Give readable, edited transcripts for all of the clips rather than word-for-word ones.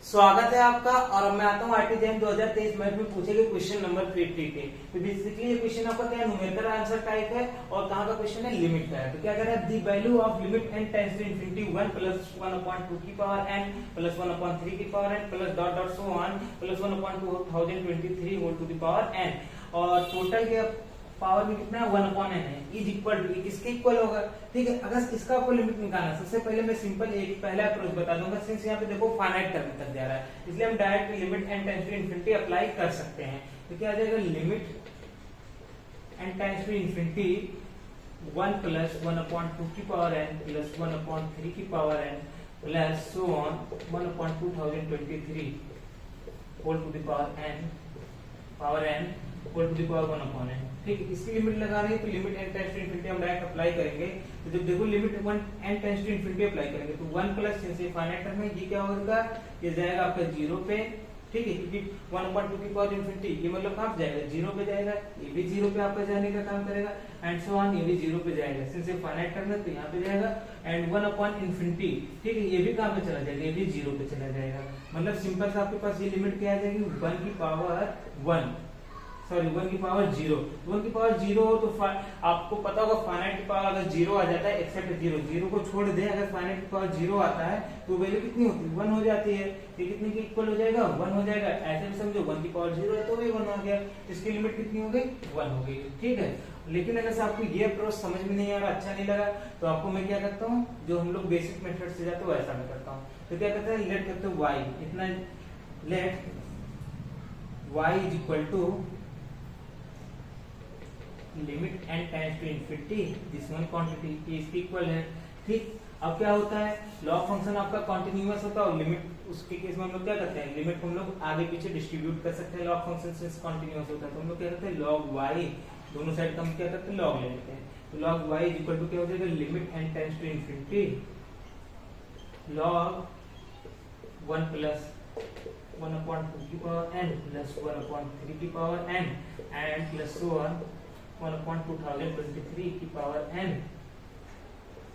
स्वागत है आपका। और मैं आता हूँ आईटी जैन 2023 मैथ में पूछे गए क्वेश्चन नंबर 50 के। तो बेसिकली ये क्वेश्चन आपका क्या न्यूमेरिकल आंसर टाइप है और कहाँ का क्वेश्चन है, लिमिट का है। तो क्या कह रहा है, the value of limit n tends to infinity 1 plus 1/2 की पावर n प्लस 1/3 की power n plus dot dot so on plus 1/2023 whole to the power n। और टोटल के पावर में कितना है, 1/n है, इज इक्वल टू किसके इक्वल होगा। ठीक है, अगर इसका आपको लिमिट निकालना है, सबसे पहले मैं सिंपल एक पहला अप्रोच बता दूंगा। सिंस यहाँ पे देखो फाइनाइट करने तक जा रहा है, इसलिए हम direct limit n tends to infinity apply कर सकते हैं। तो क्या आ जाएगा, limit n tends to infinity 1 plus 1/2 की पावर n प्लस 1/3 की power n plus so on 1/2023 whole to the power n whole to the power 1/n। ठीक है, इसकी लिमिट लगानी है तो limit n tends to infinity हम डायरेक्ट अप्लाई करेंगे। तो जब देखो limit n tends to infinity apply करेंगे तो 1 प्लस से फाइनाइट में ये क्या होगा, ये जाएगा आपका 0 पे। ठीक है, क्योंकि 1/2 की पावर इंफिनिटी ये मतलब कहाँ जाएगा, 0 पे जाएगा, ये भी 0 पे आपका जाने का काम करेगा एंड सो ऑन, ये भी 0 पे जाएगा। सिंस ये फाइनाइट करना है तो यहाँ पे जाएगा एंड 1/इंफिनिटी। ठीक है, ये भी कहाँ पे चला जाएगा, ये भी 0 पे चला जाएगा। मतलब सिंपल सा आपके पास ये लिमिट क्या आ जाएगी, 1 की पावर 1 सॉरी 1 की पावर 0। 1 की पावर 0 हो तो आपको पता होगा फाइनाइट की पावर अगर 0 आ जाता है एक्सेप्ट 0 को छोड़ दे, अगर फाइनाइट की पावर 0 आता है तो वैल्यू कितनी होती है, 1 हो जाती है। ये कितने के इक्वल हो जाएगा, 1 हो जाएगा। ऐसे भी समझो 1 की पावर 0 है तो भी 1 हो गया, इसकी लिमिट कितनी हो गई, 1 हो गई। ठीक है, लेकिन अगर आपको ये अप्रोच समझ में नहीं आ रहा, अच्छा नहीं लगा, तो आपको मैं क्या करता हूँ, जो हम लोग बेसिक मेथड से जाते हैं वैसा मैं करता हूँ। तो क्या कहते हैं, लेट करते हैं y इतना, let y is equal to limit n tends to infinity this one quantity इसके इक्वल है। ठीक, अब क्या होता है, लॉग फंक्शन आपका कंटीन्यूअस होता है और लिमिट उसके केस में हम लोग क्या करते हैं, लिमिट हम लोग आगे पीछे डिस्ट्रीब्यूट कर सकते हैं। लॉग फंक्शन से कंटीन्यूअस होता है तो हम लोग क्या करते हैं, log y दोनों साइड का हम क्या करते हैं, log ले लेते हैं। तो log y is equal to क्या हो जाएगा, limit n tends to infinity log 1 plus 1/2 की पावर n प्लस 1/3 की power n and plus so on 1/2023 की power n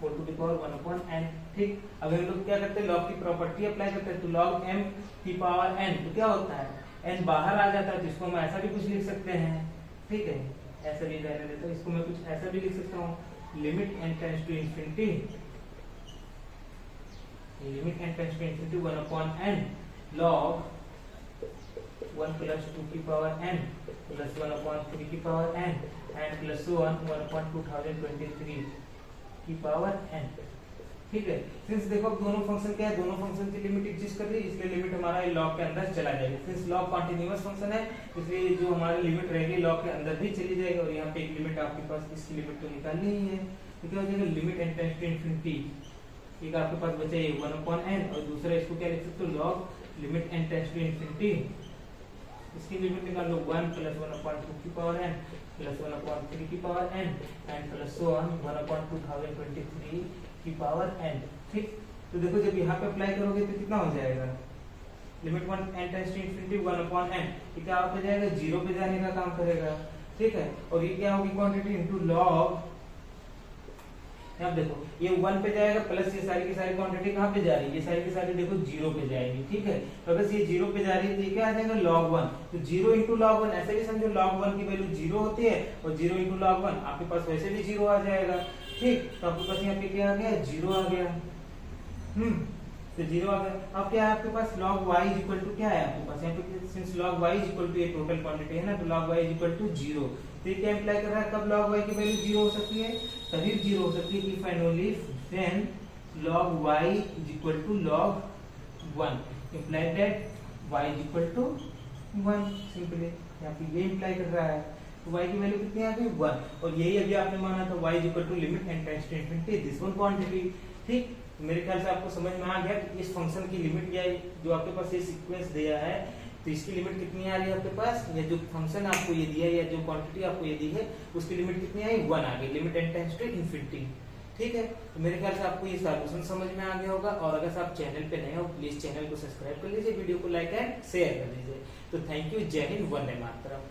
whole to the power 1/n। ठीक, अब हम लोग क्या करते हैं, लॉग की प्रॉपर्टी अप्लाई करते हैं। तो log m की पावर n तो क्या होता है, n बाहर आ जाता है, जिसको हम ऐसा भी कुछ लिख सकते हैं। ठीक है, ऐसा भी रहने देता हूं, इसको मैं कुछ ऐसा भी लिख सकता हूँ, limit n tends to infinity 1/n log 1 plus 2 की पावर n प्लस 1/3 की power n and plus so on 1/2023 की पावर n। ठीक है, सिंस देखो दोनों फंक्शन क्या है, दोनों फंक्शन की लिमिट एग्जिस्ट कर रही है, इसलिए लिमिट हमारा लॉग के अंदर चला जाएगा। सिंस लॉग कंटीन्यूअस फंक्शन है इसलिए जो हमारी लिमिट रहेगी लॉग के अंदर भी चली जाएगी। और यहाँ पे एक लिमिट आपके पास, इसकी लिमिट तो निकालनी ही है। तो क्या हो जाएगा, limit n tends to infinity, एक आपके पास बचा ये 1/n और दूसरा इसको क्या लिख सकते हो, log limit n tends to infinity, इसकी लिमिट निकाल लो 1 प्लस 1/2 की पावर n प्लस 1/3 की power n and plus so on 1/2023 की पावर n। ठीक, तो देखो जब यहाँ पे अप्लाई करोगे तो कितना हो जाएगा, limit 1 n tends to infinity 1/n, ये क्या पे जाएगा, 0 पे जाने का काम करेगा। ठीक है, और ये क्या होगी, क्वांटिटी इनटू log, अब देखो ये 1 पे जाएगा प्लस ये सारी की सारी क्वांटिटी कहाँ पे जा रही है, ये सारी की सारी देखो 0 पे जाएगी। ठीक है, तो अगर ये 0 पे जा रही है तो ये क्या आ जाएगा, log 1। तो 0 इंटू log 1, ऐसे भी समझो log 1 की वैल्यू 0 होती है और 0 इंटू log 1 आपके पास वैसे भी 0 आ जाएगा। ठीक, तो आपके पास यहाँ पे क्या आ गया, 0 आ गया। तो 0 आ गया। अब क्या है आपके पास, log y is equal to क्या है आपके पास, यहाँ पे since log y is equal to ये टोटल क्वांटिटी है ना, तो log y is equal to 0। तो ये क्या इंप्लाई कर रहा है, कब log y की वैल्यू 0 हो सकती है, तभी 0 हो सकती है if and only when log y is equal to log 1 imply that y is equal to 1। Simply यहाँ पे ये इंप्लाई कर रहा है। तो y की वैल्यू कितनी आ गई, 1। और यही अभी आपने माना था y is equal to limit n tends to infinity this one quantity. ठीक, मेरे ख्याल से आपको समझ में आ गया कि इस फंक्शन की लिमिट या जो आपके पास ये सीक्वेंस दिया है तो इसकी लिमिट कितनी आ रही है आपके पास, या जो फंक्शन आपको ये दिया है या जो क्वांटिटी आपको ये दी है उसकी लिमिट कितनी आई, 1 आ गई, limit n tends to infinity. ठीक है, तो मेरे ख्याल से आपको ये सॉल्यूशन समझ में आ गया होगा। और अगर आप चैनल पे नए हो प्लीज चैनल को सब्सक्राइब कर लीजिए, वीडियो को लाइक एंड शेयर कर लीजिए। तो थैंक यू, जय हिंद, वंदे मातरम।